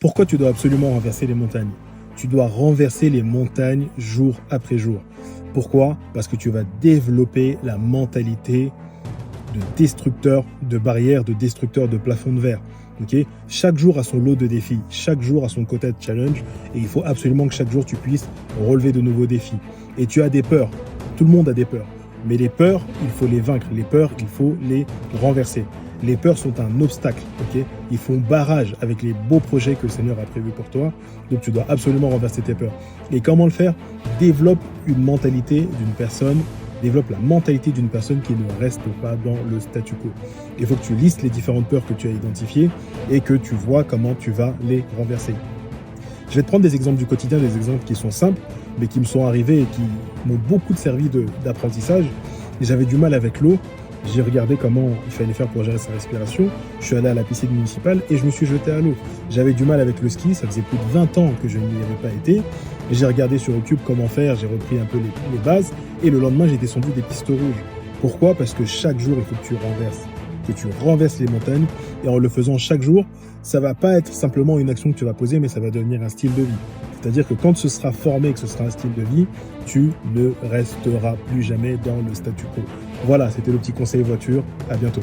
Pourquoi tu dois absolument renverser les montagnes? Tu dois renverser les montagnes jour après jour. Pourquoi? Parce que tu vas développer la mentalité de destructeur de barrières, de destructeur de plafond de verre. Okay, chaque jour a son lot de défis, chaque jour a son quota de challenge et il faut absolument que chaque jour tu puisses relever de nouveaux défis. Et tu as des peurs, tout le monde a des peurs, mais les peurs, il faut les vaincre, les peurs, il faut les renverser. Les peurs sont un obstacle, ok? Ils font barrage avec les beaux projets que le Seigneur a prévus pour toi, donc tu dois absolument renverser tes peurs. Et comment le faire? Développe une mentalité d'une personne. Développe la mentalité d'une personne qui ne reste pas dans le statu quo. Il faut que tu listes les différentes peurs que tu as identifiées et que tu vois comment tu vas les renverser. Je vais te prendre des exemples du quotidien, des exemples qui sont simples, mais qui me sont arrivés et qui m'ont beaucoup servi d'apprentissage. J'avais du mal avec l'eau. J'ai regardé comment il fallait faire pour gérer sa respiration. Je suis allé à la piscine municipale et je me suis jeté à l'eau. J'avais du mal avec le ski, ça faisait plus de 20 ans que je n'y avais pas été. J'ai regardé sur YouTube comment faire, j'ai repris un peu les bases et le lendemain j'ai descendu des pistes rouges. Pourquoi? Parce que chaque jour il faut que tu renverses les montagnes et en le faisant chaque jour, ça va pas être simplement une action que tu vas poser, mais ça va devenir un style de vie. C'est-à-dire que quand ce sera formé, que ce sera un style de vie, tu ne resteras plus jamais dans le statu quo. Voilà, c'était le petit conseil voiture. À bientôt.